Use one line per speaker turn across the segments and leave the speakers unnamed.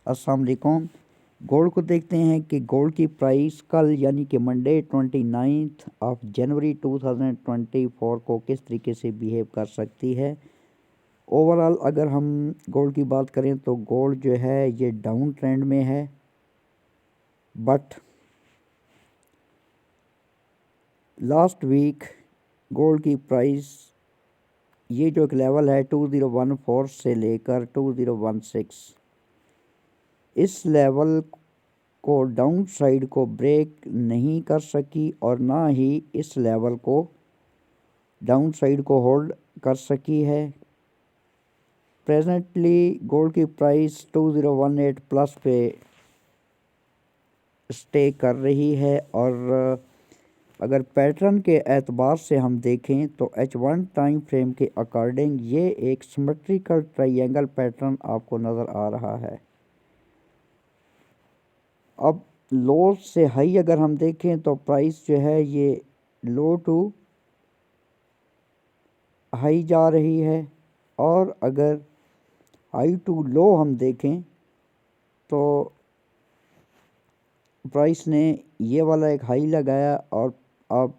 अस्सलाम वालेकुम। गोल्ड को देखते हैं कि गोल्ड की प्राइस कल यानी कि मंडे 29 ऑफ जनवरी 2024 को किस तरीके से बिहेव कर सकती है। ओवरऑल अगर हम गोल्ड की बात करें तो गोल्ड जो है ये डाउन ट्रेंड में है, बट लास्ट वीक गोल्ड की प्राइस ये जो एक लेवल है 2014 से लेकर 2016, इस लेवल को डाउन साइड को ब्रेक नहीं कर सकी और ना ही इस लेवल को डाउन साइड को होल्ड कर सकी है। प्रेजेंटली गोल्ड की प्राइस 2018 प्लस पे स्टे कर रही है और अगर पैटर्न के एतबार से हम देखें तो H1 टाइम फ्रेम के अकॉर्डिंग ये एक सिमेट्रिकल ट्रायंगल पैटर्न आपको नज़र आ रहा है। अब लो से हाई अगर हम देखें तो प्राइस जो है ये लो टू हाई जा रही है, और अगर हाई टू लो हम देखें तो प्राइस ने ये वाला एक हाई लगाया और अब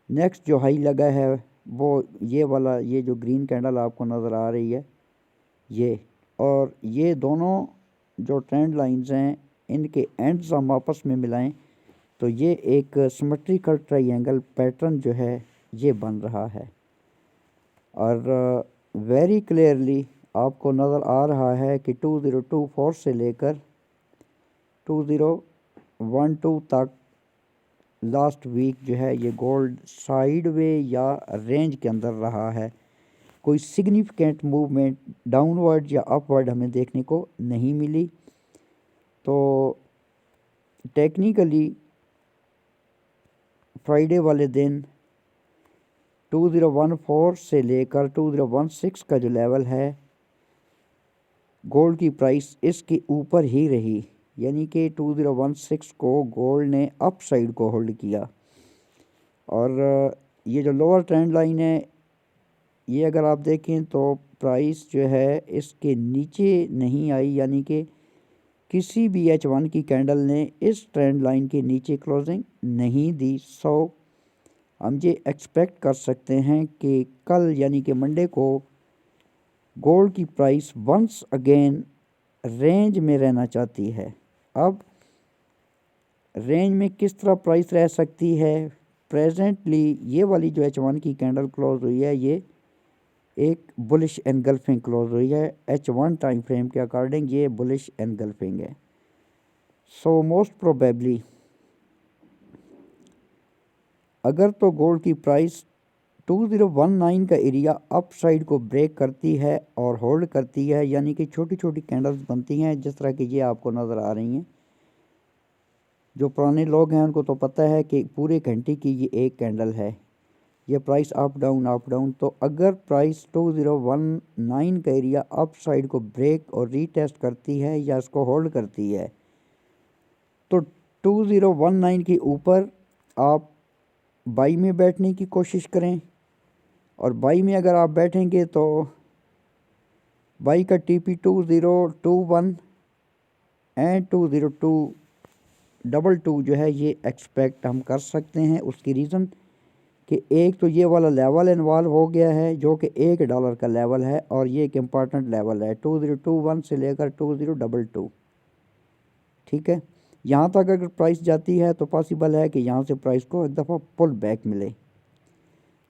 नेक्स्ट जो हाई लगा है वो ये वाला, ये जो ग्रीन कैंडल आपको नज़र आ रही है ये, और ये दोनों जो ट्रेंड लाइंस हैं इनके एंड्स हम आपस में मिलाएं तो ये एक सिमेट्रिकल ट्रायंगल पैटर्न जो है ये बन रहा है। और वेरी क्लियरली आपको नज़र आ रहा है कि 2024 से लेकर 2012 तक लास्ट वीक जो है ये गोल्ड साइडवे या रेंज के अंदर रहा है। कोई सिग्निफिकेंट मूवमेंट डाउनवर्ड या अपवर्ड हमें देखने को नहीं मिली। तो टेक्निकली फ्राइडे वाले दिन 2014 से लेकर 2016 का जो लेवल है गोल्ड की प्राइस इसके ऊपर ही रही, यानी कि 2016 को गोल्ड ने अप साइड को होल्ड किया। और ये जो लोअर ट्रेंड लाइन है ये अगर आप देखें तो प्राइस जो है इसके नीचे नहीं आई, यानी कि किसी भी H1 की कैंडल ने इस ट्रेंड लाइन के नीचे क्लोजिंग नहीं दी। सो हम ये एक्सपेक्ट कर सकते हैं कि कल यानी कि मंडे को गोल्ड की प्राइस वंस अगेन रेंज में रहना चाहती है। अब रेंज में किस तरह प्राइस रह सकती है? प्रेजेंटली ये वाली जो H1 की कैंडल क्लोज हुई है ये एक बुलिश एनगल्फिंग क्लोज हुई है। H1 टाइम फ्रेम के अकॉर्डिंग ये बुलिश एनगल्फिंग है। सो मोस्ट प्रोबेबली अगर तो गोल्ड की प्राइस 2019 का एरिया अप साइड को ब्रेक करती है और होल्ड करती है, यानी कि छोटी छोटी कैंडल्स बनती हैं जिस तरह की ये आपको नज़र आ रही हैं। जो पुराने लोग हैं उनको तो पता है कि पूरे घंटे की ये एक कैंडल है, ये प्राइस अप डाउन। तो अगर प्राइस 2019 का एरिया अप साइड को ब्रेक और रीटेस्ट करती है या इसको होल्ड करती है तो 2019 के ऊपर आप बाई में बैठने की कोशिश करें। और बाई में अगर आप बैठेंगे तो बाई का TP 2021 एंड 2022 जो है ये एक्सपेक्ट हम कर सकते हैं। उसकी रीज़न कि एक तो ये वाला लेवल इन्वॉल्व हो गया है जो कि $1 का लेवल है और ये एक इम्पॉर्टेंट लेवल है 2021 से लेकर 2022। ठीक है, यहाँ तक अगर प्राइस जाती है तो पॉसिबल है कि यहाँ से प्राइस को एक दफ़ा पुल बैक मिले।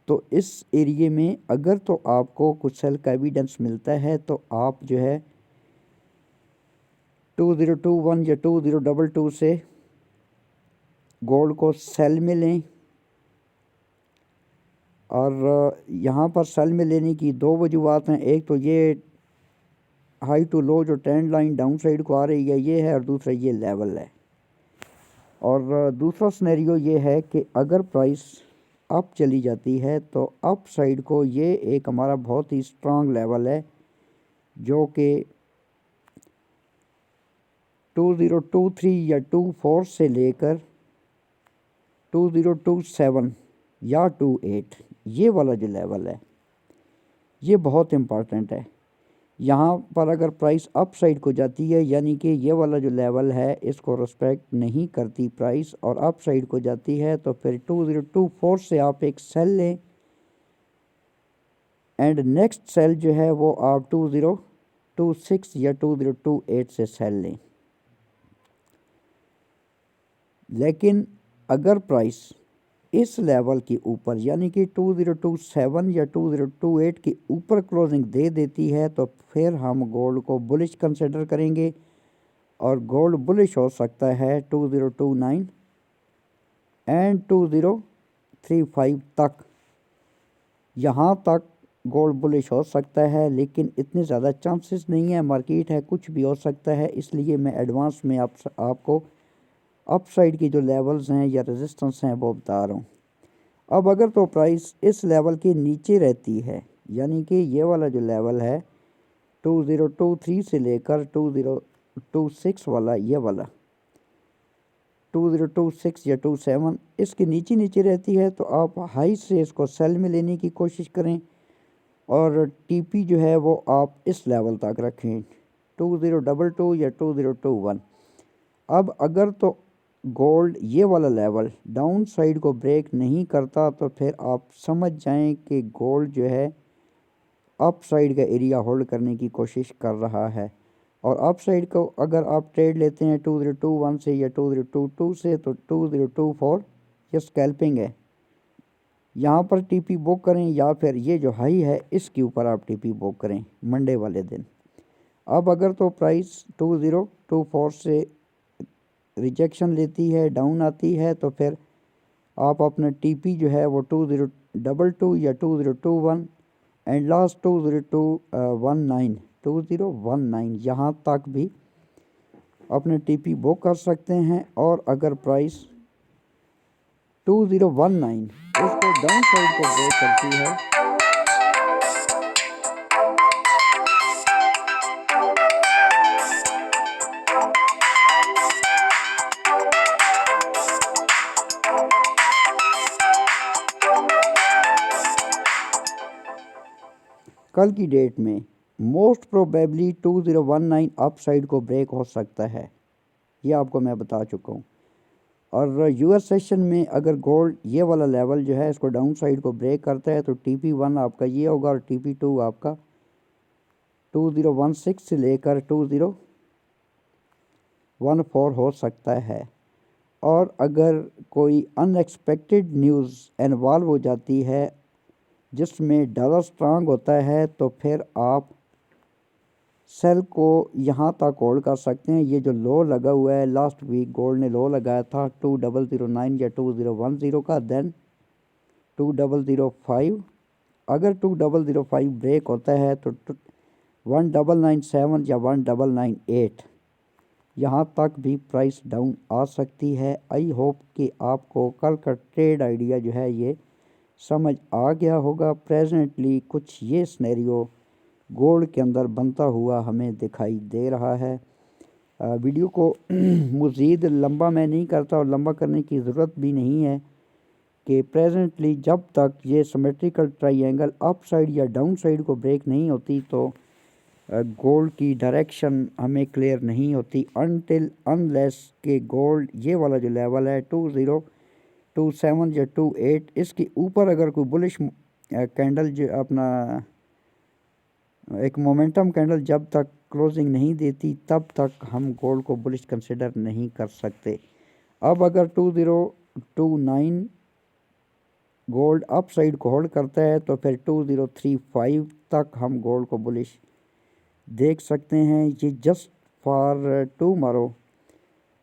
तो इस एरिए में अगर तो आपको कुछ सेल का एविडेंस मिलता है तो आप जो है 2021 या 2022 से गोल्ड को सेल में लें। और यहाँ पर सेल में लेने की दो वजूहत हैं। एक तो ये हाई टू लो जो ट्रेंड लाइन डाउन साइड को आ रही है ये है, और दूसरा ये लेवल है। और दूसरा सिनेरियो ये है कि अगर प्राइस अप चली जाती है तो अप साइड को ये एक हमारा बहुत ही स्ट्रांग लेवल है जो कि 2023 या 24 से लेकर 2027 या 28, ये वाला जो लेवल है ये बहुत इम्पॉर्टेंट है। यहाँ पर अगर प्राइस अप साइड को जाती है, यानी कि ये वाला जो लेवल है इसको रिस्पेक्ट नहीं करती प्राइस और अप साइड को जाती है, तो फिर 2024 से आप एक सेल लें एंड नेक्स्ट सेल जो है वो आप 2026 या 2028 से सेल लें। लेकिन अगर प्राइस इस लेवल के ऊपर यानी कि 2027 या 2028 के ऊपर क्लोजिंग दे देती है तो फिर हम गोल्ड को बुलिश कंसिडर करेंगे और गोल्ड बुलिश हो सकता है 2029 एंड 2035 तक। यहाँ तक गोल्ड बुलिश हो सकता है, लेकिन इतने ज़्यादा चांसेस नहीं है, मार्केट है कुछ भी हो सकता है, इसलिए मैं एडवांस में आपको अपसाइड की जो लेवल्स हैं या रेजिस्टेंस हैं वो बता रहा हूँ। अब अगर तो प्राइस इस लेवल के नीचे रहती है, यानी कि ये वाला जो लेवल है 2023 से लेकर 2026 वाला, ये वाला 2026 या 27 इसके नीचे रहती है तो आप हाई से इसको सेल में लेने की कोशिश करें और टीपी जो है वो आप इस लेवल तक रखें 2022 या 2021। अब अगर तो गोल्ड ये वाला लेवल डाउन साइड को ब्रेक नहीं करता तो फिर आप समझ जाएं कि गोल्ड जो है अप साइड का एरिया होल्ड करने की कोशिश कर रहा है। और अप साइड को अगर आप ट्रेड लेते हैं 2021 से या 2022 से तो 2024 ये स्कैल्पिंग है, यहाँ पर टीपी बुक करें या फिर ये जो हाई है इसके ऊपर आप टीपी बुक करें मंडे वाले दिन। अब अगर तो प्राइस 2024 से रिजेक्शन लेती है, डाउन आती है, तो फिर आप अपना टीपी जो है वो 2022 या 2021 एंड लास्ट 2019 यहाँ तक भी अपने टीपी बुक कर सकते हैं। और अगर प्राइस 2019 उसको डाउन साइड को ब्रेक करती है कल की डेट में मोस्ट प्रोबेबली 2019 अप साइड को ब्रेक हो सकता है, ये आपको मैं बता चुका हूँ। और यूएस सेशन में अगर गोल्ड ये वाला लेवल जो है इसको डाउन साइड को ब्रेक करता है तो TP1 आपका ये होगा और TP2 आपका 2016 से लेकर 2014 हो सकता है। और अगर कोई अनएक्सपेक्टेड न्यूज़ इन्वॉल्व हो जाती है जिसमें डॉलर स्ट्रांग होता है तो फिर आप सेल को यहाँ तक होल्ड कर सकते हैं। ये जो लो लगा हुआ है लास्ट वीक गोल्ड ने लो लगाया था 2009 या 2010 का, देन 2005, अगर 2005 ब्रेक होता है तो 1997 या 1998 यहाँ तक भी प्राइस डाउन आ सकती है। आई होप कि आपको कल का ट्रेड आइडिया जो है ये समझ आ गया होगा। प्रेजेंटली कुछ ये सिनेरियो गोल्ड के अंदर बनता हुआ हमें दिखाई दे रहा है। वीडियो को मज़ीद लंबा मैं नहीं करता और लंबा करने की ज़रूरत भी नहीं है कि प्रेजेंटली जब तक ये सिमेट्रिकल ट्रायंगल अप साइड या डाउन साइड को ब्रेक नहीं होती तो गोल्ड की डायरेक्शन हमें क्लियर नहीं होती अनटिल अनलेस के गोल्ड ये वाला जो लेवल है 2027 या 28 इसके ऊपर अगर कोई बुलिश कैंडल जो अपना एक मोमेंटम कैंडल जब तक क्लोजिंग नहीं देती तब तक हम गोल्ड को बुलिश कंसिडर नहीं कर सकते। अब अगर 2029 गोल्ड अप साइड को होल्ड करता है तो फिर 2035 तक हम गोल्ड को बुलिश देख सकते हैं। ये जस्ट फॉर टुमारो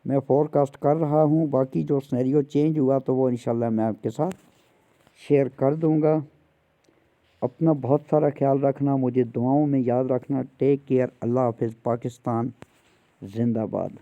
मैं फोरकास्ट कर रहा हूँ, बाकी जो सिनेरियो चेंज हुआ तो वो इंशाल्लाह मैं आपके साथ शेयर कर दूँगा। अपना बहुत सारा ख्याल रखना, मुझे दुआओं में याद रखना। टेक केयर, अल्लाह हाफिज़, पाकिस्तान जिंदाबाद।